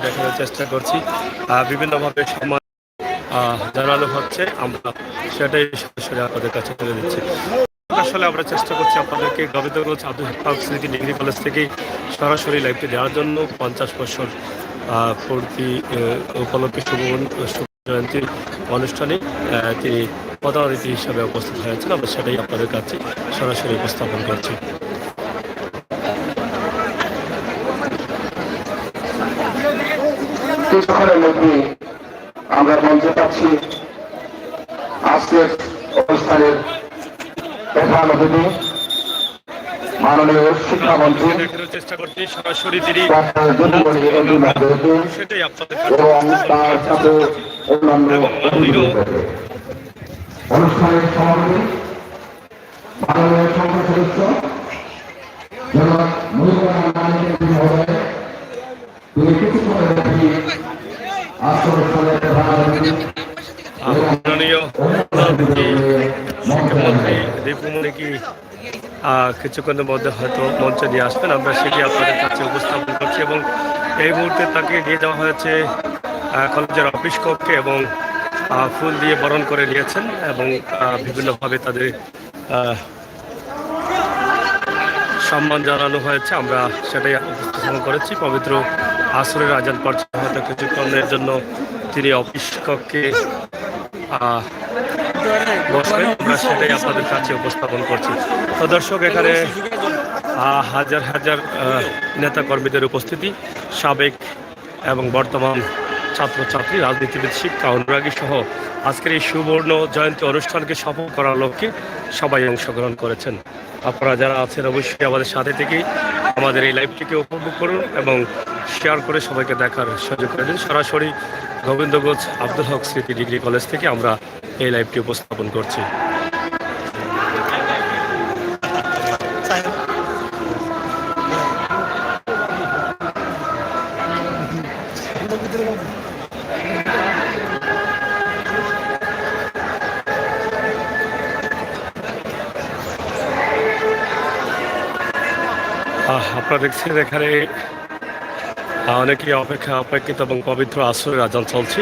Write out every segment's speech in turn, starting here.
দেখানোর চেষ্টা করছি। বিভিন্নভাবে সম্মান জানানো হচ্ছে, আমরা সেটাই সরাসরি আপনাদের কাছে তুলে দিচ্ছি। আসলে আমরা চেষ্টা করছি আপনাদেরকে গোবিন্দগঞ্জ আব্দুল হক স্মৃতি ডিগ্রি কলেজ থেকেই সরাসরি লাইভটি দেওয়ার জন্য। 50 বছর পূর্তি উপলক্ষে শুভ জয়ন্তী অনুষ্ঠানে তিনি প্রধান অতিথি হিসাবে উপস্থিত হয়েছেন। আমরা সেটাই আপনাদের কাছে সরাসরি উপস্থাপন করছি। কিছুক্ষণের মধ্যে আমরা মঞ্চে পাচ্ছি আজকের অনুষ্ঠানের প্রধান অতিথি মাননীয় শিক্ষামন্ত্রী চেষ্টা করছি সরাসরি তিনি এবং তার সাথে অন্যান্য অনুষ্ঠানের সভাপতি মাননীয় সংসদ সদস্য জনাব মুজিবুর রহমান মহোদয়, তিনি কিছুক্ষণের মধ্যে আজকের অনুষ্ঠানের প্রধান অতিথি শিক্ষামন্ত্রী দীপুমণি কি কিছুক্ষণের মধ্যে হয়তো মঞ্চে নিয়ে আসবেন। আমরা সেটি আপনাদের কাছে উপস্থাপন করছি এবং এই মুহূর্তে তাকে নিয়ে যাওয়া হয়েছে কলেজের অফিস কক্ষে এবং ফুল দিয়ে বরণ করে নিয়েছেন এবং বিভিন্নভাবে তাদের সম্মান জানানো হয়েছে। আমরা সেটাই উপস্থাপন করেছি। পবিত্র আসরের আজান পড়ছে, হয়তো কিছুক্ষণের জন্য তিনি অফিস কক্ষে বসবেন। আমরা সেটাই আপনাদের কাছে উপস্থাপন করছি। তো দর্শক, এখানে হাজার হাজার নেতা কর্মীদের উপস্থিতি, সাবেক এবং বর্তমান ছাত্রছাত্রী, রাজনীতিবিদ, শিক্ষা অনুরাগী সহ আজকের এই সুবর্ণ জয়ন্তী অনুষ্ঠানকে সফল করার লক্ষ্যে সবাই অংশগ্রহণ করেছেন। আপনারা যারা আছেন অবশ্যই আমাদের সাথে থেকেই আমাদের এই লাইভটিকে উপভোগ করুন এবং শেয়ার করে সবাইকে দেখার সুযোগ করে দিন। সরাসরি গোবিন্দগঞ্জ আব্দুল হক স্মৃতি ডিগ্রি কলেজ থেকে আমরা এই লাইভটি উপস্থাপন করছি। আপনারা দেখছেন এখানে অনেকেই অপেক্ষিত এবং পবিত্র আসরের আজান চলছে।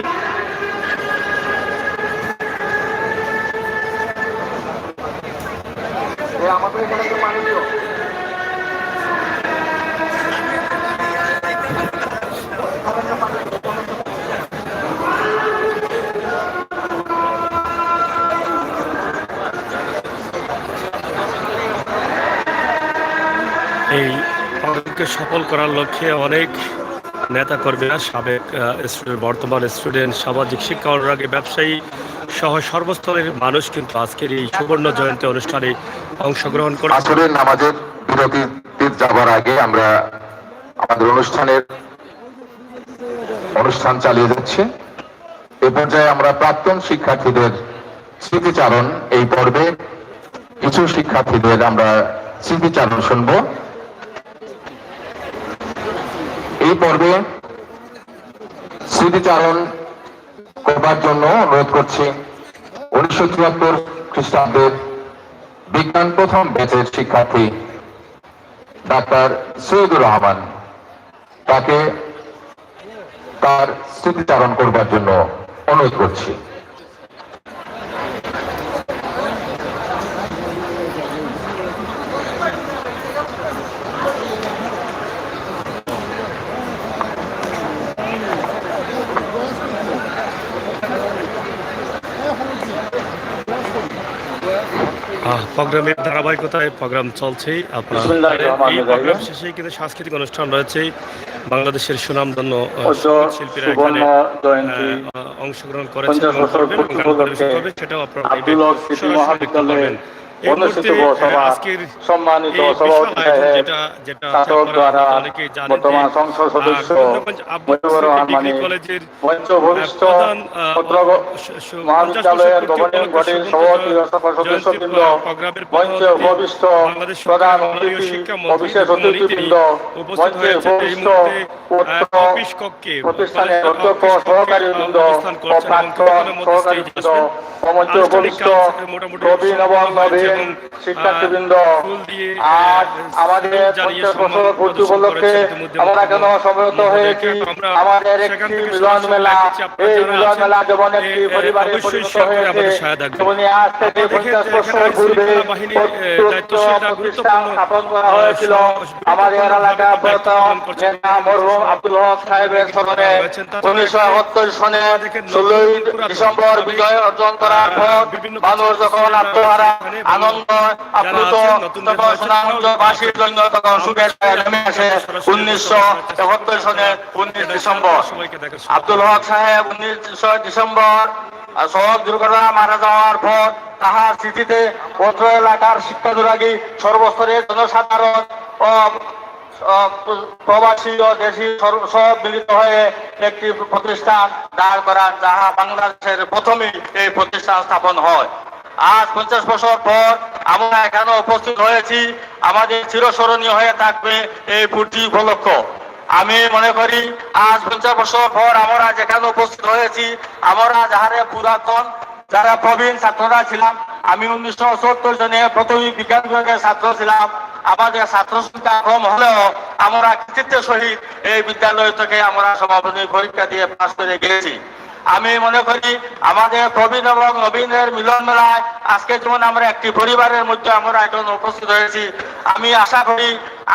এই পদকে সফল করার লক্ষ্যে অনেক নেতা কর্মীরা, সাবেক স্টুডেন্ট, বর্তমান স্টুডেন্ট, সামাজিক শিক্ষা অনুরাগী, ব্যবসায়ী সহ সর্বস্তরের মানুষ কিন্তু আজকের এই সুবর্ণ জয়ন্তী অনুষ্ঠানে অংশগ্রহণ করে। আসরের নামাজের বিরতি যাবার আগে আমরা আমাদের অনুষ্ঠান চালিয়ে যাচ্ছে। এ পর্যায়ে আমরা প্রাক্তন শিক্ষার্থীদের স্মৃতিচারণ, এই পর্বে কিছু শিক্ষার্থীদের আমরা স্মৃতিচারণ শুনবো। এই পর্বে স্মৃতিচারণ করবার জন্য অনুরোধ করছি 1974 খ্রিস্টাব্দের বিজ্ঞান প্রথম ব্যাচের শিক্ষার্থী ডাক্তার সৈয়দুর রহমান, তাকে তার স্মৃতিচারণ করবার জন্য অনুরোধ করছি। প্রোগ্রামের ধারাবাহিকতায় প্রোগ্রাম চলছেই। আপনার এই প্রোগ্রাম শেষেই কিন্তু সাংস্কৃতিক অনুষ্ঠান রয়েছে। বাংলাদেশের সুনামধন্য শিল্পীরা এখানে অংশগ্রহণ করেছেন এবং করবেন এবং গান পরিবেশন করবে, সেটাও আপনারা সরাসরি দেখতে পাবেন। এই মুহূর্তে আজকের সম্মানিত যেটা অনেকেই জানেন, গোবিন্দগঞ্জ আব্দুল হক ডিগ্রি কলেজের প্রধান প্রোগ্রামের বাংলাদেশ মাননীয় শিক্ষামন্ত্রী তিনি উপস্থিত হয়েছেন। এই মুহূর্তে অফিস কক্ষে অবস্থান করছেন এবং কিছুক্ষণের মধ্যে স্টেজে আসবেন। আনুষ্ঠানিক কাজ মোটামুটি এবং শিক্ষার্থীবৃন্দ, ফুল দিয়ে আজ আমাদের জানিয়ে 50 বছর সম্মান পূর্তি প্রদর্শন উপলক্ষে করেছেন ইতিমধ্যে আমরা কেন সমবেত হয়েছি? আমরা আমাদের সেখান একটি থেকে মিলন সরাসরি মেলা। লাইভ দিচ্ছি। আপনারা এই যারা মিলন আছেন, মেলা যেমন একটি পরিবারে অবশ্যই পরিণত শেয়ার করে হয়েছে, আমাদের সহায়তা রাখবেন। তেমনি আজ থেকে আপনারা দেখেন 50 যে বছর এখানে পূর্বে শৃঙ্খলা বাহিনীর দায়িত্বশীলরা প্রতিষ্ঠান গুরুত্বপূর্ণ স্থাপন করা হয়েছিল। আমাদের এলাকা প্রথম নেতা মরহুম আব্দুল হক সাহেবের স্মরণে 1971 সনে 16ই ডিসেম্বর বিজয় অর্জন করার পর মানুষ যখন আত্মহারা আনন্দ আপ্লুত তখন সুনামগঞ্জবাসীর জন্য তখন শুভেচ্ছা নেমে আসে 1971 সনে 19 ডিসেম্বর। আব্দুল হক সাহেব 19 ডিসেম্বর সড়ক দুর্ঘটনা মারা যাওয়ার পর তাহার স্মৃতিতে অত্র এলাকার শিক্ষানুরাগী সর্বস্তরের জনসাধারণ ও প্রবাসী ও দেশি সব মিলিত হয়ে একটি প্রতিষ্ঠান দাঁড় করান, যাহা বাংলাদেশের প্রথমেই এই প্রতিষ্ঠান স্থাপন হয়। আজ 50 বছর পর আমরা এখানে উপস্থিত হয়েছি, আমাদের চিরস্মরণীয় হয়ে থাকবে এই পূর্তি উপলক্ষ। আমি মনে করি আজ 50 বছর পর আমরা যেখানে উপস্থিত হয়েছি, আমরা যাহারে পুরাতন যারা প্রবীণ ছাত্ররা ছিলাম, আমি 1974 সনে প্রথমিক বিজ্ঞান বিভাগের ছাত্র ছিলাম। আমাদের ছাত্র সংখ্যা কম হলেও আমরা কৃতিত্বের সহিত এই বিদ্যালয় থেকে আমরা সমাপনী পরীক্ষা দিয়ে পাশ করে গিয়েছি। আমি মনে করি আমাদের প্রবীণ এবং নবীনের মিলন মেলায় আজকে যেমন আমরা একটি পরিবারের মধ্যে আমরা এখন উপস্থিত হয়েছি, আমি আশা করি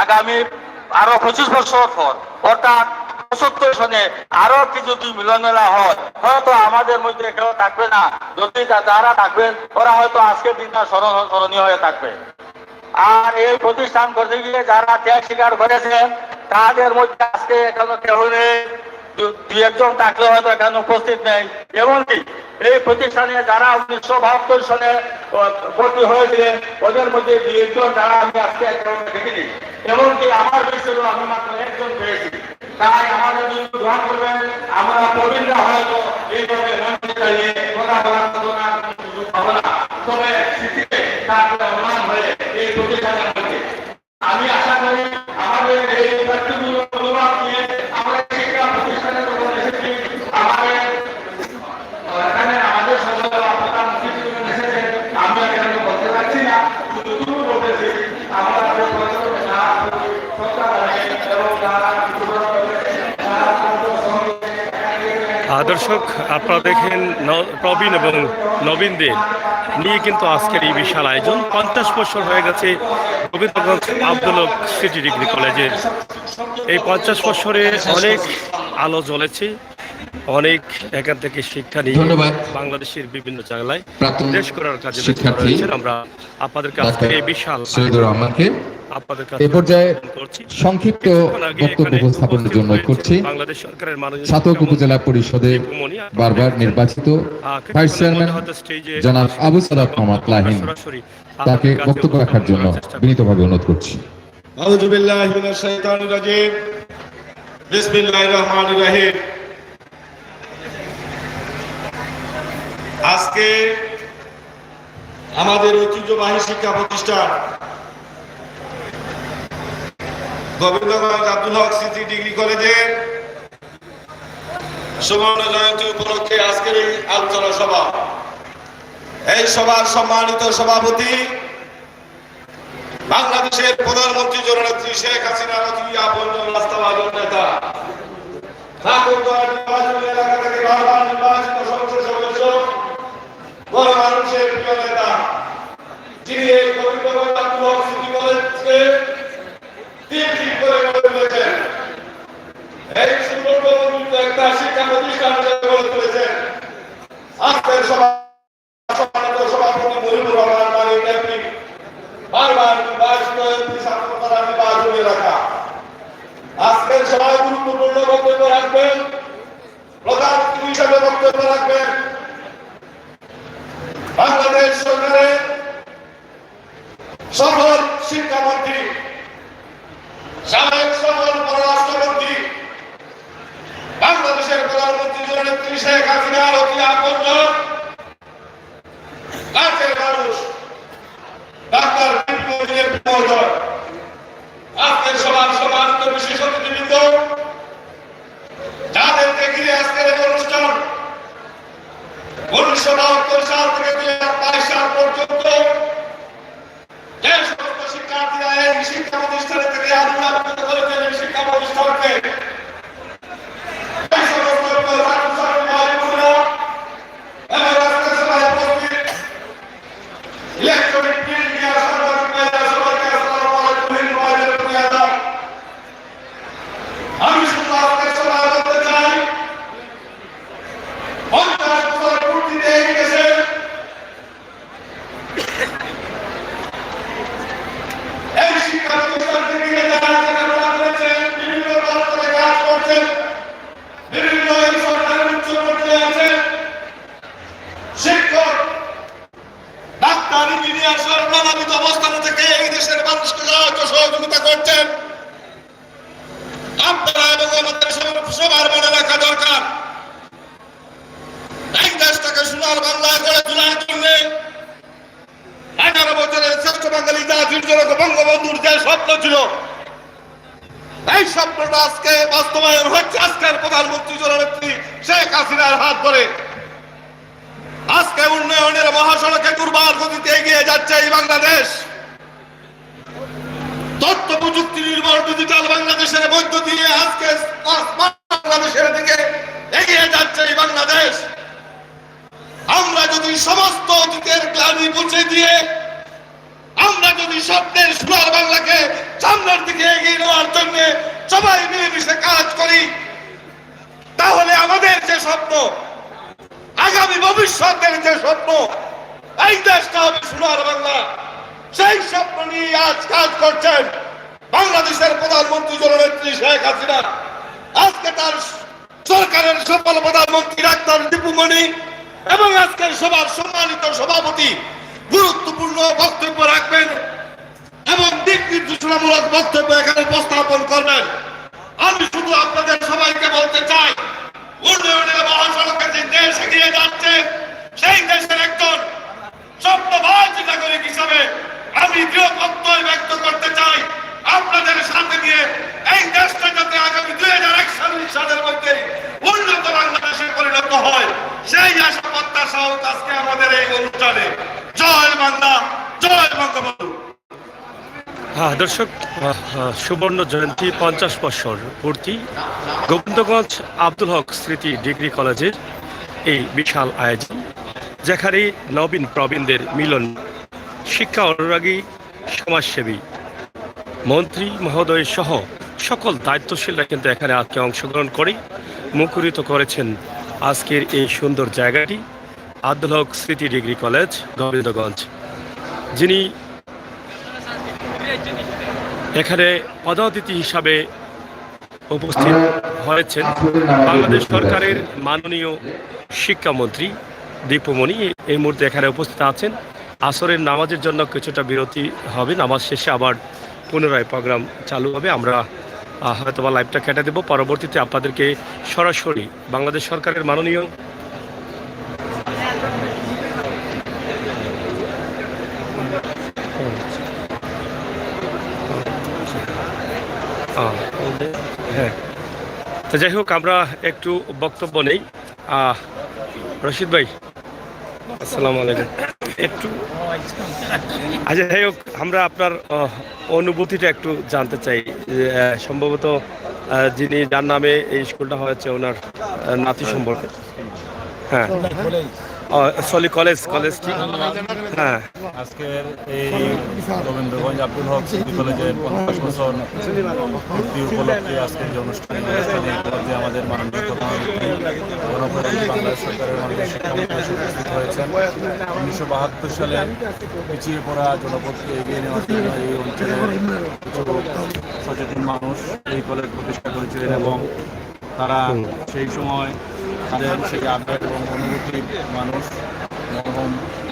আগামী আরো 25 বছর পর অর্থাৎ 75 সনে আরো কিছু যদি মিলন মেলা হয়, হয়তো আমাদের মধ্যে কেউ থাকবে না, যদি যারা থাকবেন ওরা হয়তো আজকের দিনটা স্মরণীয় হয়ে থাকবে। আর এই প্রতিষ্ঠান করতে গিয়ে যারা ত্যাগ স্বীকার করেছেন তাদের মধ্যে আজকে এখনো কেউ নেই, দুই একজন থাকলে হয়তো এখানে উপস্থিত নেই। এমনকি এই প্রতিষ্ঠানে যারা 1972 সনে ভর্তি হয়েছিলেন ওদের মধ্যে দুই একজন যারা আমি আজকে দেখিনি, এমনকি আমার বিষয়ে আমি মাত্র একজন পেয়েছি। তাই আমাদের জন্য দোয়া করবেন, আমরা প্রবীণরা হয়তো এইভাবে মঞ্চে চালিয়ে কথা বলার সুযোগ পাবো না, তবে স্মৃতিতে তারপরে অমান হয়ে এই প্রতিষ্ঠানের মধ্যে আমি আশা করি আমাদের এই ব্যক্তিগুলো অনুভব নিয়ে আমরা শিক্ষা প্রতিষ্ঠানে যখন এসেছি, আমাদের এখানে আমাদের সঙ্গে আপনার মুক্তিযুদ্ধ এসেছে, আমি এখানে বলতে পারছি না, শুধু বলতেছি আমরা দর্শক, আপনারা দেখেন প্রবীণ এবং নবীনদের নিয়ে কিন্তু আজকের এই বিশাল আয়োজন। 50 বছর হয়ে গেছে গোবিন্দগঞ্জ আব্দুল হক সিটি ডিগ্রি কলেজের। এই 50 বছরে অনেক আলো জ্বলেছে, অনেক এখান থেকে শিক্ষা নিয়ে বাংলাদেশের বিভিন্ন জায়গায় দেশ করার কাজে রয়েছেন। আমরা আপনাদের কাছ থেকে এই বিশাল আপনাদের কাছে সংক্ষিপ্ত বক্তব্য উপস্থাপনের জন্য করছি বাংলাদেশ সরকারের ছাতক উপজেলা পরিষদের বারবার নির্বাচিত ভাইস চেয়ারম্যান জনাব আবু সালাত মোহাম্মদ লাহিন, তাকে বক্তব্য রাখার জন্য বিনীতভাবে অনুরোধ করছি। আউযু বিল্লাহি মিনাশ শাইতানির রাজীম। বিসমিল্লাহির রহমানির রহিম। আজকে আমাদের ঐতিহ্যবাহী শিক্ষা প্রতিষ্ঠান গোবিন্দগঞ্জ আব্দুল হক সিটি ডিগ্রি কলেজের সুবর্ণ জয়ন্তী উপলক্ষে আজকের এই আলোচনা সভা। এই সভার সম্মানিত সভাপতি বাংলাদেশের প্রধানমন্ত্রী জননেত্রী শেখ হাসিনার অতি আপনজন রাষ্ট্রবাদী নেতা, ঠাকুরগাঁও নির্বাচনী এলাকা থেকে বারবার নির্বাচিত সংসদ সদস্য, বড় মানুষের প্রিয় নেতা, যিনি এই গোবিন্দগঞ্জ আব্দুল হক সিটি কলেজকে তিন করে গড়ে তুলেছেন, এই সুন্দরবন একটা শিক্ষা প্রতিষ্ঠান গড়ে তুলেছেন। আজকের সভাপতি মহিবুর রহমান মালিক এমপি বারবার নির্বাচিত ছাত্ররা নির্বাচনে রাখা। আজকের সভায় গুরুত্বপূর্ণ বক্তব্য রাখবেন, প্রধান অতিথি হিসেবে বক্তব্য রাখবেন বাংলাদেশ সরকারের সফল শিক্ষামন্ত্রী, সাবেক সফল পররাষ্ট্রমন্ত্রী, বাংলাদেশের প্রধানমন্ত্রী জননেত্রী শেখ হাসিনার অতি আপনজন কাছের মানুষ ডাক্তার মহোদয়। আজকের সভার সম্মানিত বিশেষ অতিথিবৃন্দ, যাদেরকে ঘিরে আজকের এই অনুষ্ঠান 1972 সাল থেকে 2022 সাল পর্যন্ত শিক্ষা প্রতিষ্ঠানে তিনি আবির্ভাবিত করেছেন এই শিক্ষা প্রতিষ্ঠানকে। এই সমস্ত ছাত্রছাত্রী ভাই-বোনেরা এবং আজকের সভায় উপস্থিত ইলেকট্রনিক প্রিন্ট মিডিয়া সাংবাদিক ভাইরা সবাইকে আসসালামু আলাইকুম ওয়া রাহমাতুল্লাহ। আমি শুধু আজকের সভায় বলতে চাই 50 বছর পূর্তিতে এই দেশে এই শিক্ষা প্রতিষ্ঠান থেকে যারা লেখাপড়া করেছেন, বিভিন্ন প্রান্তরে কাজ করছেন, বিভিন্ন এই সরকারের উচ্চ পর্যায়ে আছেন, শিক্ষক, ডাক্তার, ইঞ্জিনিয়ার সহ নানাবিধ অবস্থান থেকে এই দেশের মানুষকে সাহায্য সহযোগিতা করছেন। আপনারা এবং আমাদের সবার মনে রাখা দরকার, এই দেশটাকে সোনার বাংলায় গড়ে তোলার জন্য 18 বছরের শ্রেষ্ঠ বাঙালি জাতির জনক বঙ্গবন্ধুর যে স্বপ্ন ছিল, এই স্বপ্নটা আজকে বাস্তবায়ন হচ্ছে আজকের প্রধানমন্ত্রী জননেত্রী শেখ হাসিনার হাত ধরে। আজকে উন্নয়নের মহাসড়কে দুর্বার গতিতে এগিয়ে যাচ্ছে এই বাংলাদেশ। তথ্য প্রযুক্তি নির্ভর ডিজিটাল বাংলাদেশের মধ্য দিয়ে আজকে বাংলাদেশের দিকে এগিয়ে যাচ্ছে এই বাংলাদেশ। আমরা যদি সমস্ত অতীতের গ্লানি মুছে দিয়ে আমরা যদি স্বপ্নের সোনার বাংলাকে সামনের দিকে এগিয়ে নেওয়ার জন্য সবাই মিলেমিশে কাজ করি, তাহলে আমাদের যে স্বপ্ন, আগামী ভবিষ্যতের যে স্বপ্ন, এই দেশটা হবে সোনার বাংলা, সেই স্বপ্ন নিয়ে আজ কাজ করছেন বাংলাদেশের প্রধানমন্ত্রী জননেত্রী শেখ হাসিনা। আজকে তার সরকারের সফল প্রধানমন্ত্রী ডাক্তার দীপু মনি এবং আজকের সবার সম্মানিত সভাপতি গুরুত্বপূর্ণ বক্তব্য রাখবেন এবং দিক নির্দেশনামূলক বক্তব্য এখানে উপস্থাপন করবেন। আমি শুধু আপনাদের সবাইকে বলতে চাই, উন্নয়নের মহাসড়কে যে দেশ এগিয়ে যাচ্ছে, সেই দেশের একজন স্বপ্নবাজ নাগরিক হিসাবে আমি দৃঢ় প্রত্যয় ব্যক্ত করতে চাই আপনাদের সাথে নিয়ে এই দেশটা যাতে আগামী 2041 সালের মধ্যে উন্নত বাংলাদেশে পরিণত হয়, সেই আশা প্রত্যাশা আজকে আমাদের এই অনুষ্ঠানে। জয় বাংলা, জয় বঙ্গবন্ধু। হ্যাঁ দর্শক, সুবর্ণ জয়ন্তী 50 বছর পূর্তি গোবিন্দগঞ্জ আব্দুল হক স্মৃতি ডিগ্রি কলেজের এই বিশাল আয়োজন, যেখানে নবীন প্রবীণদের মিলন, শিক্ষা অনুরাগী, সমাজসেবী, মন্ত্রী মহোদয় সহ সকল দায়িত্বশীলরা কিন্তু এখানে আজকে অংশগ্রহণ করে মুখরিত করেছেন আজকের এই সুন্দর জায়গাটি, আব্দুল হক স্মৃতি ডিগ্রি কলেজ গোবিন্দগঞ্জ। যিনি এখানে প্রধান অতিথি হিসাবে উপস্থিত হয়েছেন বাংলাদেশ সরকারের মাননীয় শিক্ষামন্ত্রী দীপু মনি, এই মুহূর্তে এখানে উপস্থিত আছেন। আসরের নামাজের জন্য কিছুটা বিরতি হবে, নামাজ শেষে আবার পুনরায় প্রোগ্রাম চালু হবে। আমরা হয়তো বা লাইভটা কেটে দেব, পরবর্তীতে আপনাদেরকে সরাসরি বাংলাদেশ সরকারের মাননীয় হ্যাঁ, তো যাই হোক, আমরা একটু বক্তব্য নেই। রশিদ ভাই, আসসালামু আলাইকুম। একটু আচ্ছা, যাই হোক, আমরা আপনার অনুভূতিটা একটু জানতে চাই। সম্ভবত যিনি যার নামে এই স্কুলটা হয়েছে ওনার নাতি সম্পর্কে। হ্যাঁ, সলি কলেজটি। হ্যাঁ, আজকের এই গোবিন্দগঞ্জ আব্দুল হক স্মৃতি কলেজের 50 বছর পূর্তি উপলক্ষে আজকের যে অনুষ্ঠানে ইতিমধ্যে আমাদের মাননীয় প্রধানমন্ত্রী গণপ্রজাতন্ত্রী বাংলাদেশ সরকারের মাননীয় শিক্ষামন্ত্রী উপস্থিত হয়েছেন। 1972 সালে পিছিয়ে পড়া জনপদকে এগিয়ে নেওয়ার জন্য এই অঞ্চলের কিছু সচেতন মানুষ এই কলেজ প্রতিষ্ঠা করেছিলেন এবং তারা সেই সময় তাদের সেই আবেগ এবং অনুভূতির মানুষ মরহুম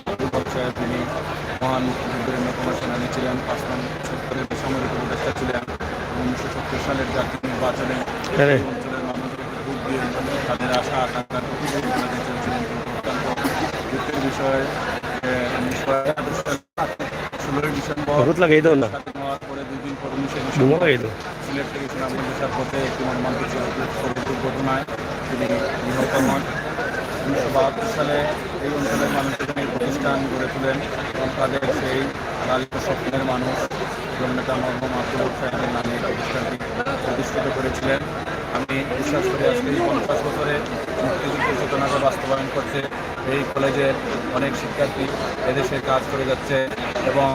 আব্দুল হক সাহেব, তিনি মহান মুক্তিযুদ্ধের অন্যতম সেনানী ছিলেন, পাঁচমান সরকারের বেসামরিক উপদেষ্টা ছিলেন। 1970 সালের জাতীয় নির্বাচনে অঞ্চলের মানুষকে ভোট দিয়ে তাদের আশা আকাঙ্ক্ষার প্রতিযোগিতা চলছিলেন। কিন্তু অত্যন্ত দুঃখের বিষয় 1971 সালে 16 ডিসেম্বর স্বাধীন হওয়ার পরে 2 দিন পর 19 ডিসেম্বর সিলেট থেকে সুনামগঞ্জ আসার পথে একটি মর্মান্তিক দুর্ঘটনায় তিনি নিহত হন। 1972 সালে এই অঞ্চলের মানুষ এখানে প্রতিষ্ঠান গড়ে তোলেন এবং তাদের সেই লালিত স্বপ্নের মানুষ জননেতা মরহুম আব্দুল হক সাহেবের নামে প্রতিষ্ঠানটি প্রতিষ্ঠিত করেছিলেন। আমি বিশ্বাস করি আজকে এই 50 বছরে মুক্তিযুদ্ধের চেতনাকে বাস্তবায়ন করছে এই কলেজের অনেক শিক্ষার্থী এদেশে কাজ করে যাচ্ছে এবং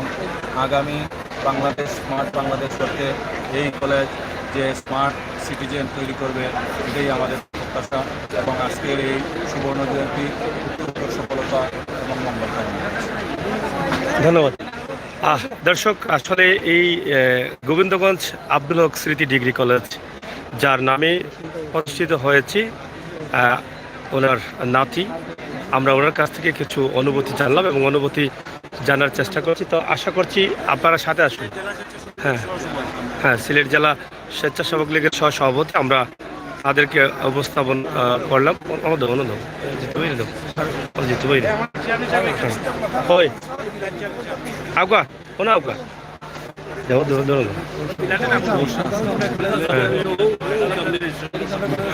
আগামী বাংলাদেশ স্মার্ট বাংলাদেশ করতে এই কলেজ যে স্মার্ট সিটিজেন তৈরি করবে এটাই আমাদের প্রত্যাশা এবং আজকের এই সুবর্ণ জয়ন্তী উত্তর সফলতা এবং মঙ্গল কামনা করছি। ধন্যবাদ। দর্শক, আসলে এই গোবিন্দগঞ্জ আব্দুল হক স্মৃতি ডিগ্রি কলেজ যার নামে প্রতিষ্ঠিত হয়েছে ওনার নাতি, আমরা ওনার কাছ থেকে কিছু অনুভূতি জানলাম এবং অনুভূতি জানার চেষ্টা করছি। তো আশা করছি আপনারা সাথে আসুন। হ্যাঁ হ্যাঁ, সিলেট জেলা স্বেচ্ছাসেবক লীগের সহসভাপতি, আমরা তাদেরকে উপস্থাপন করলাম। আউকা কোন আউকা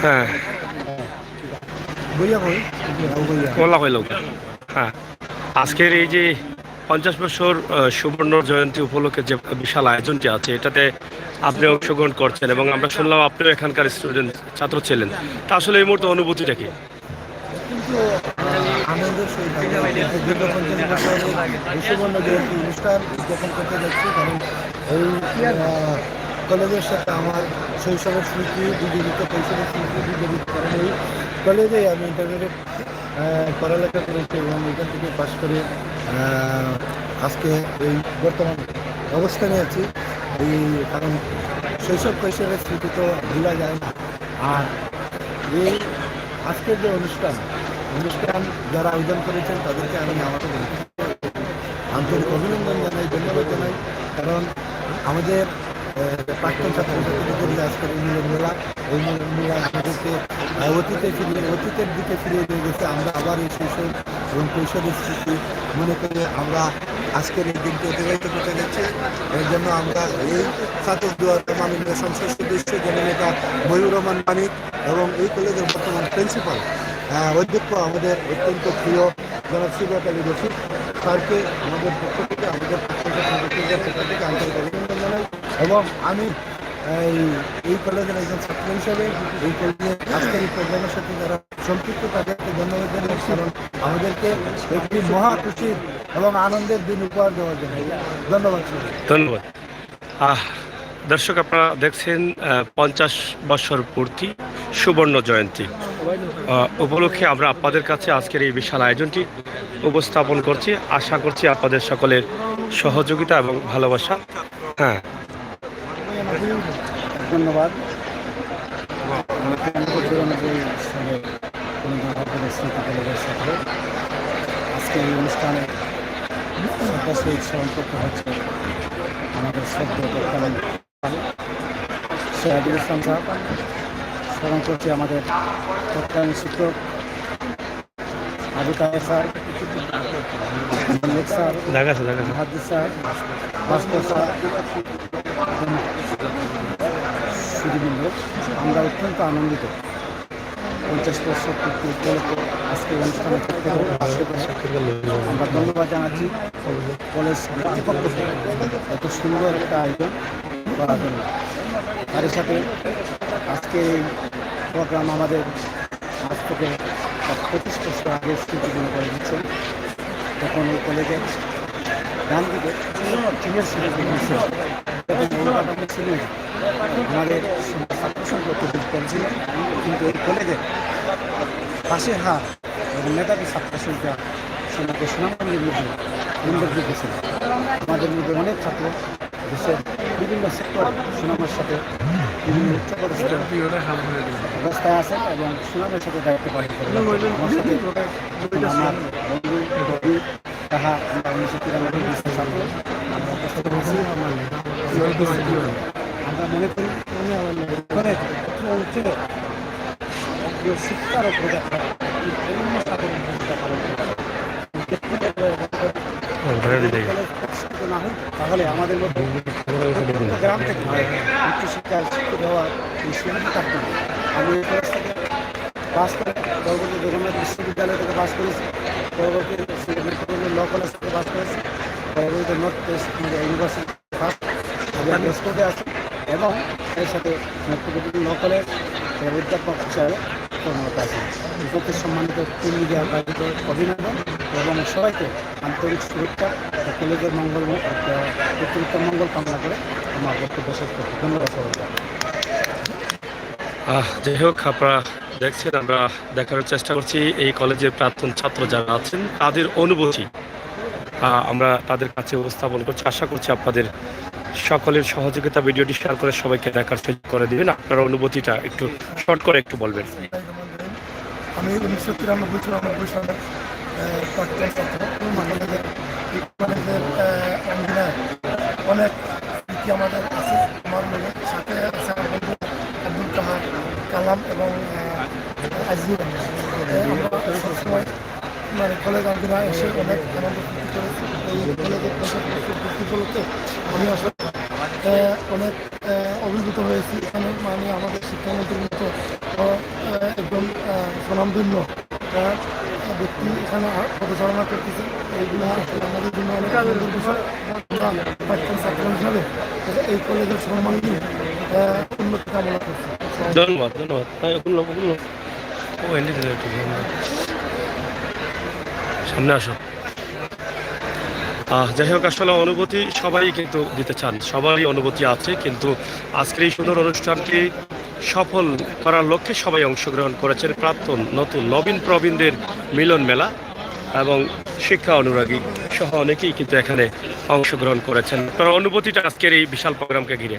হ্যাঁ বলা হইল। হ্যাঁ, আজকের এই যে 50 বছর সুবর্ণ জয়ন্তী উপলক্ষে যে বিশাল আয়োজনটি আছে, এটাতে আপনি অংশগ্রহণ করছেন এবং আমরা শুনলাম আপনিও এখানকার স্টুডেন্ট ছাত্র ছিলেন। তা আসলে এই মুহূর্তে অনুভূতিটা কি? আনন্দের সহিত দীর্ঘ 50 বছরের সুবর্ণ জয়ন্তী অনুষ্ঠান উদযাপন করতে যাচ্ছি, কারণ এই কলেজের সাথে আমার শৈশবের স্মৃতি বিজড়িত, কৈশোরের স্মৃতি বিজড়িত। কারণ এই কলেজে আমি ইন্টারমিডিয়েট পড়ালেখা করেছি এবং এখান থেকে পাশ করে আজকে এই বর্তমান অবস্থানে আছি। এই কারণ শৈশব কৈশোরের স্মৃতি তো ভোলা যায় না। আর এই আজকের যে অনুষ্ঠান যারা আয়োজন করেছেন তাদেরকে আমি আমাদের আন্তরিক অভিনন্দন জানাই, ধন্যবাদ জানাই। কারণ আমাদের প্রাক্তন ছাত্রছাত্রীদের যে আজকের এই মিলন মেলা, এই মিলন মেলায় আমাদেরকে অতীতের দিকে ফিরিয়ে দিয়ে গেছে। আমরা আবার এই শৈশব এবং কৈশোরের স্মৃতি মনে করে আমরা আজকের এই দিনকে অতিবাহিত করতে যাচ্ছি। এর জন্য আমরা এই ছাত্র মাননীয় সংসদ সদস্য জননেতা মহিউর রহমান মানিক এবং এই কলেজের বর্তমান প্রিন্সিপাল অধ্যক্ষ আমাদের অত্যন্ত প্রিয় জনাব সিরাত আলী রফিক স্যারকে আমাদের পক্ষ থেকে, আমাদের পক্ষ থেকে আন্তরিক অভিনন্দন জানাই। এবং আমি এই কলেজের একজন ছাত্র হিসেবে এই কলেজের আজকের এই প্রোগ্রামের সাথে যারা সম্পৃক্ত তাদেরকে ধন্যবাদ জানাই, কারণ আমাদেরকে একটি মহা খুশির এবং আনন্দের দিন উপহার দেওয়ার জন্য ধন্যবাদ। ধন্যবাদ। দর্শক, আপনারা দেখছেন 50 বছর পূর্তি সুবর্ণ জয়ন্তী উপলক্ষে আমরা আপনাদের কাছে আজকের এই বিশাল আয়োজনটি উপস্থাপন করছি। আশা করছি আপনাদের সকলের সহযোগিতা এবং ভালোবাসা। হ্যাঁ, ধন্যবাদ। আজকে এই অনুষ্ঠানে স্মরণ করতে হচ্ছে আমাদের শ্রদ্ধেয় শেহাদুল ইসলাম সাহেব, স্মরণ করছি আমাদের তৎকালীন শিক্ষক আবু তাহের স্যার, মল্লিক স্যার, হাদিস স্যার, ভাস্কর স্যার, সুদীবৃন্দ। আমরা অত্যন্ত আনন্দিত 50 বছর পূর্তি উপলক্ষে আজকে অনুষ্ঠানে আমরা ধন্যবাদ জানাচ্ছি কলেজ কর্তৃপক্ষকে এত সুন্দর একটা আয়োজন করার জন্য। তার সাথে আজকে এই প্রোগ্রাম আমাদের আজ থেকে 25 বছর আগে স্মৃতিগুলো করে দিচ্ছে। তখন এই কলেজে ডান দিকে চীনের সিলেক্ট ছিল, আমাদের ছাত্র সংখ্যা খুব কম ছিল, কিন্তু এই কলেজের পাশের হার এবং মেধাবী ছাত্র সংখ্যা সমাজের সুনামগঞ্জের মধ্যে উল্লেখযোগ্য ছিল। আমাদের মধ্যে অনেক ছাত্র দেশের বিভিন্ন সেক্টর সুনামের সাথে বিভিন্ন উচ্চপদস্থ অবস্থায় আছেন এবং সুনামের সাথে দায়িত্ব পালন করেন। আমার বন্ধু তাহা আমরা 1993 ছাত্র আমরা মনে করি অনেক অঞ্চলে শিক্ষার উপরে না হোক, তাহলে আমাদের মধ্যে গ্রাম থেকে উচ্চশিক্ষায় শিক্ষিত হওয়ার সুযোগ থাকতে হবে। আমি এই কলেজ থেকে পাস করে পরবর্তী জগন্নাথ বিশ্ববিদ্যালয় থেকে পাস করেছি, পরবর্তী ল কলেজ থেকে পাস করেছি, পরবর্তী নর্থ ইস্ট ইউনিভার্সিটি স্কুলে আছে এবং এর সাথে মেট্রোপলিটন ল কলেজ অধ্যাপক হিসাবে কর্মরত আছে। উপস্থিত সম্মানিত মিডিয়া আয়োজিত অভিনন্দন এবং সবাইকে আন্তরিক শুভেচ্ছা কলেজের মঙ্গল উত্তর মঙ্গল কামনা করে আমার বক্তব্য শেষ করছি। ধন্যবাদ সবাইকে। যাই হোক, আপনারা দেখছেন, আমরা দেখার চেষ্টা করছি এই কলেজের প্রাক্তন ছাত্র যারা আছেন তাদের অনুভূতি আমরা তাদের কাছে উপস্থাপন করছি। আশা করছি আপনাদের সকলের সহযোগিতা ভিডিওটি শেয়ার করে সবাইকে দেখার সুযোগ করে দিবেন। আপনার অনুভূতিটা একটু শর্ট করে একটু বলবেন। আমি 1993-94 সালে প্রাক্তন ছাত্র। কলেজের অনেক স্মৃতি আমাদের আছে। আমার সাথে আছে আব্দুল কাহার, কালাম এবং আজিজ। আমরা সবসময় কলেজ আঙ্গিনা এসে অনেক আনন্দ ফুর্তি করেছি। এই কলেজের ভর্তি উপলক্ষে আমি আসলে অনেক অভিভূত হয়েছি। এখানে আমাদের শিক্ষামন্ত্রীর মতো একদম স্বনামধন্য ব্যক্তি এখানে পদচারণা করতেছে। এইগুলো আমাদের জন্য অনেক আনন্দের বিষয়। প্রাক্তন ছাত্র হিসাবে এই কলেজের সম্মান নিয়ে উন্নতি কামনা করছি। ধন্যবাদ। সামনে আসো। যাই হোক, আসলে অনুভূতি সবাই কিন্তু দিতে চান, সবারই অনুভূতি আছে, কিন্তু আজকের এই সুন্দর অনুষ্ঠানটি সফল করার লক্ষ্যে সবাই অংশগ্রহণ করেছেন। প্রাক্তন, নতুন, নবীন প্রবীণদের মিলন মেলা এবং শিক্ষা অনুরাগী সহ অনেকেই কিন্তু এখানে অংশগ্রহণ করেছেন। তার অনুভূতিটা আজকের এই বিশাল প্রোগ্রামকে ঘিরে।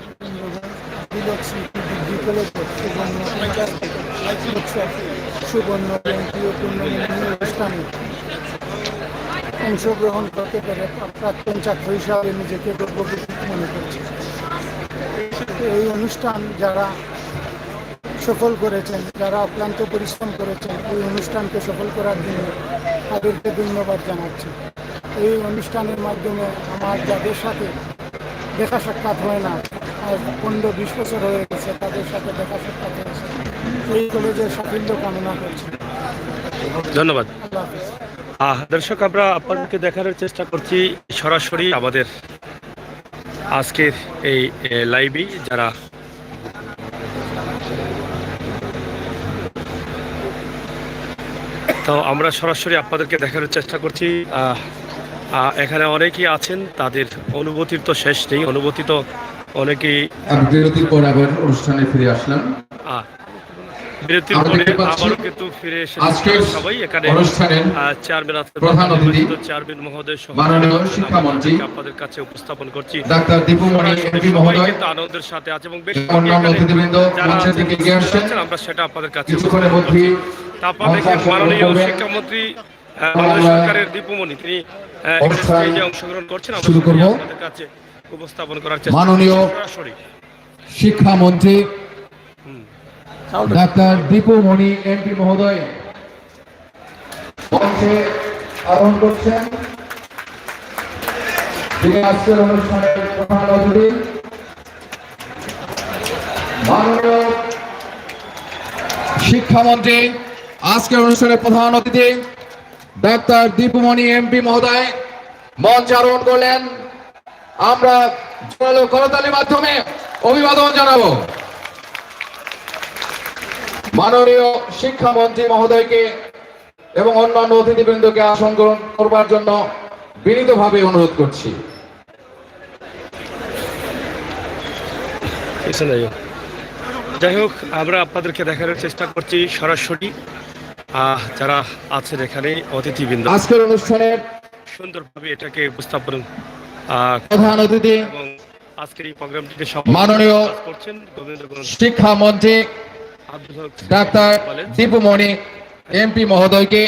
অংশগ্রহণ করতে পেরে প্রাক্তন ছাত্র হিসাবে নিজেকে গর্ববোধ মনে করছি। এই অনুষ্ঠান যারা সফল করেছেন, যারা অক্লান্ত পরিশ্রম করেছেন এই অনুষ্ঠানকে সফল করার জন্য তাদেরকে ধন্যবাদ জানাচ্ছি। এই অনুষ্ঠানের মাধ্যমে আমার যাদের সাথে দেখা সাক্ষাৎ হয় না, আজ 15-20 বছর হয়ে গেছে, তাদের সাথে দেখা সাক্ষাৎ হয়েছে। এই কলেজের সাফল্য কামনা করছি। ধন্যবাদ। আল্লাহ হাফেজ। দর্শক, আমরা আপনাদেরকে দেখানোর চেষ্টা করছি সরাসরি আমাদের আজকের এই লাইভে যারা তো আমরা সরাসরি আপনাদেরকে দেখানোর চেষ্টা করছি। এখানে অনেকেই আছেন, তাদের অনুভূতির তো শেষ নেই। অনুভূতি তো অনেকেই বিরতির পর আবার অনুষ্ঠানে ফিরে আসলাম। বিরতির পরে আবারও কিন্তু ফিরে এসেছে সবাই। এখানে চেয়ারম্যান মহোদয় সহ শিক্ষামন্ত্রী আপনাদের কাছে উপস্থাপন করছি। ডাক্তার দীপুমণি এমপি মহোদয় কিন্তু আনন্দের সাথে আছে এবং বেশ আমরা সেটা আপনাদের কাছে তারপর দেখেন মাননীয় শিক্ষামন্ত্রী বাংলাদেশ সরকারের দীপুমণি, তিনি স্টেজে অংশগ্রহণ করছেন। আপনাদের কাছে উপস্থাপন করার চেষ্টা মাননীয় সরাসরি শিক্ষামন্ত্রী ডাক্তার দীপুমণি এমপি মহোদয় মঞ্চে আরোহণ করছেন। তিনি আজকের অনুষ্ঠানের প্রধান অতিথি। মাননীয় শিক্ষামন্ত্রী আজকের অনুষ্ঠানের প্রধান অতিথি ডাক্তার দীপুমণি এমপি মহোদয় মঞ্চে আরোহণ করলেন। আমরা জোরালো করতালির মাধ্যমে অভিবাদন জানাবো। মাননীয় শিক্ষামন্ত্রী মহোদয়কে এবং অন্যান্য অতিথিবৃন্দকে আসন গ্রহণ করবার জন্য বিনীতভাবে অনুরোধ করছি। যাই হোক, আমরা আপনাদেরকে দেখানোর চেষ্টা করছি সরাসরি যারা আছেন এখানে অতিথিবৃন্দ। আজকের অনুষ্ঠানের সুন্দরভাবে এটাকে উপস্থাপন প্রধান অতিথি এবং আজকের এই প্রোগ্রামটিকে মাননীয় শিক্ষামন্ত্রী ডাক্তার দীপুমণি এমপি মহোদয়কে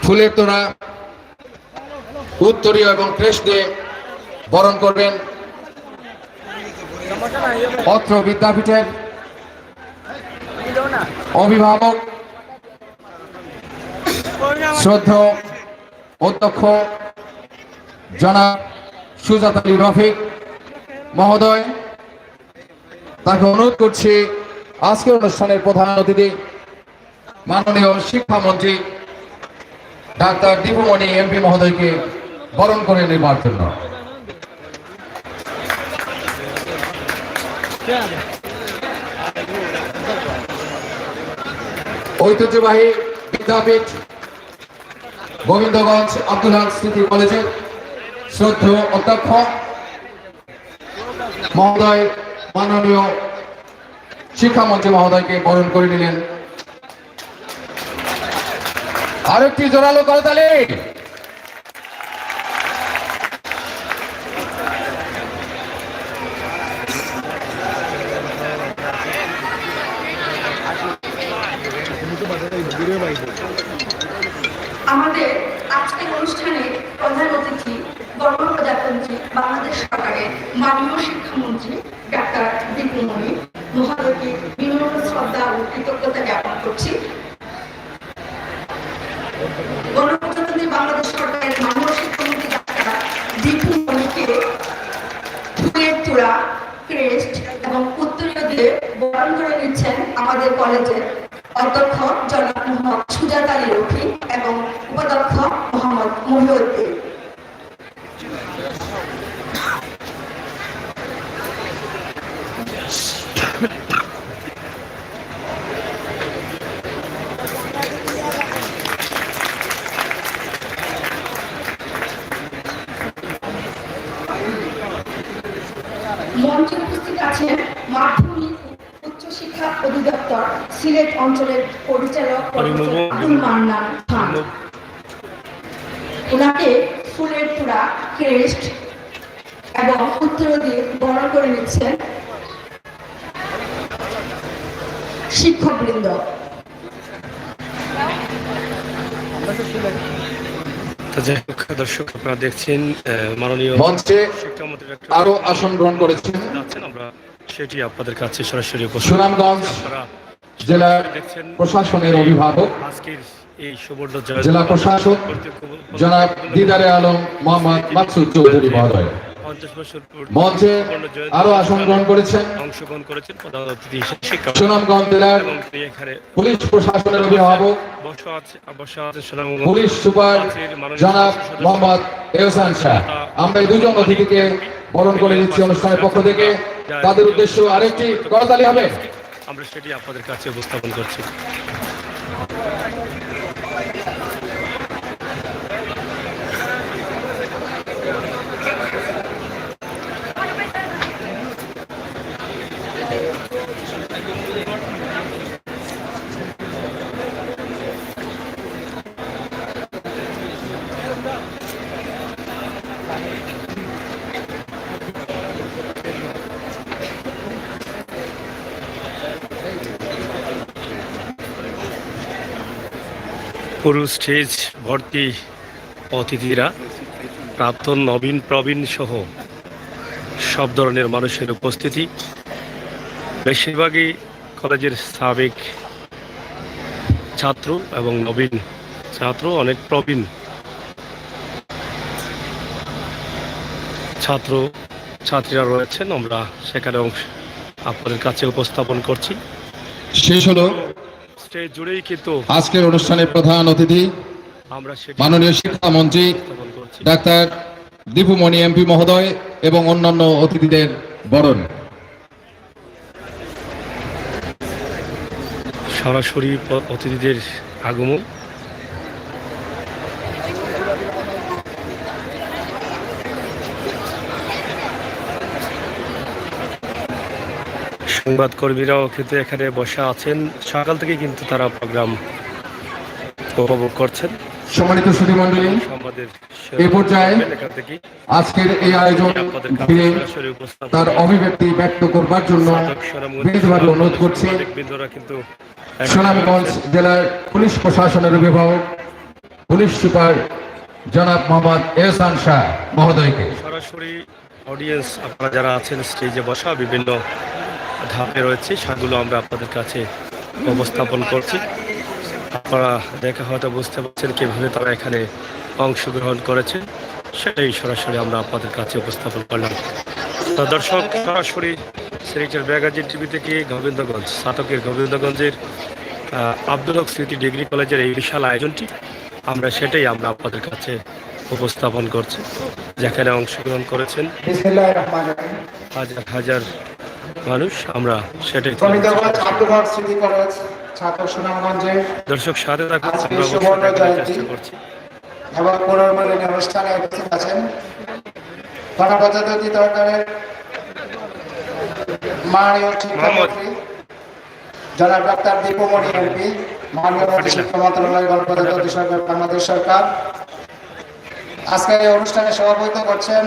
ফুলের তোড়া, উত্তরীয় এবং ক্রেস্ট দিয়ে বরণ করবেন অত্র বিদ্যাপীঠের অভিভাবক শ্রদ্ধেয় অধ্যক্ষ জনাব সুজাত আলী রফিক মহোদয়। তাকে অনুরোধ করছি আজকের অনুষ্ঠানের প্রধান অতিথি মাননীয় শিক্ষামন্ত্রী ডাক্তার দীপুমণি এমপি মহোদয়কে বরণ করে নেবার জন্য। ঐতিহ্যবাহী বিদ্যাপীঠ গোবিন্দগঞ্জ আব্দুল হক স্মৃতি কলেজের শ্রদ্ধেয় অধ্যক্ষ মহোদয়, মাননীয় শিক্ষামন্ত্রী মহোদয়কে বরণ করে নিলেন। আরেকটি জোরালো করতালি। আমাদের আজকের অনুষ্ঠানে প্রধান অতিথি গণপ্রজাতন্ত্রী বাংলাদেশ সরকারের মাননীয় শিক্ষামন্ত্রী ডাক্তার দীপুমণি মহোদয়কে বিনম্র শ্রদ্ধা ও কৃতজ্ঞতা জ্ঞাপন করছি। গণপ্রজাতন্ত্রী বাংলাদেশ সরকারের মাননীয় শিক্ষামন্ত্রী ডাক্তার দীপুমণিকে ফুলের তোড়া, ক্রেস্ট এবং উত্তরীয় দিয়ে বরণ করে নিচ্ছেন আমাদের কলেজের অধ্যক্ষ জনাব মোহাম্মদ সুজাত আলী রফি এবং উপাধ্যক্ষ মোহাম্মদ মহিউদ্দিন। মঞ্চে উপস্থিত আছেন মাধ্যমিক উচ্চশিক্ষা অধিদপ্তর সিলেট অঞ্চলের পরিচালক আব্দুল মান্নান খান। ওনাকে ফুলের তোড়া, ক্রেস্ট এবং উত্তর দিয়ে বরণ করে নিচ্ছেন শিক্ষকবৃন্দ। যাই হোক দর্শক, আপনারা দেখছেন মাননীয় মঞ্চে শিক্ষামন্ত্রী ডক্টর আরো আসন গ্রহণ করেছেন যাচ্ছেন, আমরা সেটি আপনাদের কাছে সরাসরি উপস্থিত। সুনামগঞ্জ আপনারা জেলার দেখছেন প্রশাসনের অভিভাবক, আজকের এই সুবর্ণ জেলা প্রশাসক জনাব দিদারে আলম মোহাম্মদ মাকসুদ চৌধুরী মহোদয় 50 বছর মঞ্চে আরো আসন গ্রহণ করেছেন অংশগ্রহণ করেছেন প্রধান অতিথি হিসেবে শিক্ষক সুনামগঞ্জ জেলার এবং তিনি এখানে পুলিশ প্রশাসনের অভিভাবক বসা আছে সুনামগঞ্জ পুলিশ সুপার জনাব মোহাম্মদ এহসান শাহ। আমরা এই দুজন অতিথিকে বরণ করে নিচ্ছি অনুষ্ঠানের পক্ষ থেকে। তাদের উদ্দেশ্য আরেকটি করতালি হবে। আমরা সেটি আপনাদের কাছে উপস্থাপন করছি। পুরো স্টেজ ভর্তি অতিথিরা, প্রাক্তন, নবীন, প্রবীণ সহ সব ধরনের মানুষের উপস্থিতি। বেশিরভাগই কলেজের সাবেক ছাত্র এবং নবীন ছাত্র, অনেক প্রবীণ ছাত্র ছাত্রীরা রয়েছেন। আমরা সেখানে আপনাদের কাছে উপস্থাপন করছি। শেষ হলো স্টেজ জুড়েই কিন্তু আজকের অনুষ্ঠানের প্রধান অতিথি আমরা সেটি মাননীয় শিক্ষামন্ত্রী উপস্থাপন করছি। ডাক্তার দীপুমণি এমপি মহোদয় এবং অন্যান্য অতিথিদের বরণ। সরাসরি অতিথিদের আগমন। সংবাদকর্মীরাও কিন্তু এখানে বসে আছেন, সকাল থেকে কিন্তু তারা প্রোগ্রাম উপভোগ করছেন। সম্মানিত সুধীমণ্ডলী, সংবাদের এই পর্যায়ে এখান থেকে আজকের এই আয়োজন আপনাদের কাছে ঘিরে সরাসরি উপস্থাপন তার অভিব্যক্তি ব্যক্ত করবার জন্য বিনীতভাবে অনুরোধ করছি বৃন্দরা কিন্তু সুনামগঞ্জ জেলার পুলিশ প্রশাসনের অভিভাবক পুলিশ সুপার জনাব মোহাম্মদ এহসান শাহ মহোদয়কে। সরাসরি অডিয়েন্স আপনারা যারা আছেন স্টেজে বসা বিভিন্ন ধাপে রয়েছে, সেগুলো আমরা আপনাদের কাছে উপস্থাপন করছি। আপনারা দেখা হয়তো বুঝতে পারছেন কিভাবে তারা এখানে অংশগ্রহণ করেছে, সেটাই সরাসরি আমরা আপনাদের কাছে উপস্থাপন করলাম। তো দর্শক, সরাসরি সিলেটের ম্যাগাজিন টিভি থেকে গোবিন্দগঞ্জ, স্নাতকের গোবিন্দগঞ্জের আব্দুল হক স্মৃতি ডিগ্রি কলেজের এই বিশাল আয়োজনটি সেটাই আমরা আপনাদের কাছে উপস্থাপন করছি, যেখানে অংশগ্রহণ করেছেন হাজার হাজার মানুষ, আমরা সেটাই তুলে ফরিদাবাদ ধরছি। আব্দুল হক সিটি কলেজ ছাত্র সুনামগঞ্জে দর্শক সাথে থাকুন, আজকে আমরা অবশ্যই সুবর্ণ দেখানোর জয়ন্তী। চেষ্টা করছি। এবং পুনর্মিলনী অনুষ্ঠানে উপস্থিত আছেন গণপ্রজাতন্ত্রী সরকারের মাননীয় শিক্ষামন্ত্রী জনাব ডাক্তার দীপুমণি এমপি, মাননীয় মন্ত্রী শিক্ষা মন্ত্রণালয়, গণপ্রজাতন্ত্রী সরকার, বাংলাদেশ সরকার। আজকে এই অনুষ্ঠানে সভাপতিত্ব করছেন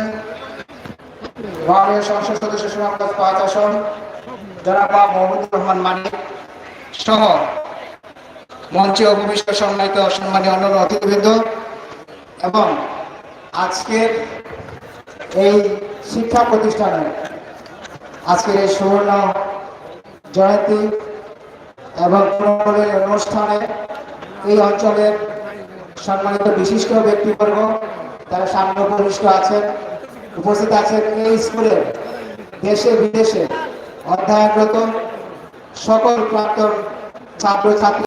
মাননীয় সংসদ সদস্য সুনামগঞ্জ ৫ আসন জনাব মোহাম্মদুর রহমান মানিক সহ মঞ্চে উপবিষ্ট সম্মানিত সম্মানীয় অন্যান্য অতিথিবৃন্দ এবং আজকের এই শিক্ষা প্রতিষ্ঠানে আজকের এই সুবর্ণ জয়ন্তী এবং পুনর্মিলনী অনুষ্ঠানে এই অঞ্চলের সম্মানিত বিশিষ্ট ব্যক্তিবর্গ তারা সামনে উপবিষ্ট আছেন, উপস্থিত আছেন এই স্কুলের দেশে বিদেশে অধ্যয়নরত সকল প্রাক্তন ছাত্র ছাত্রী।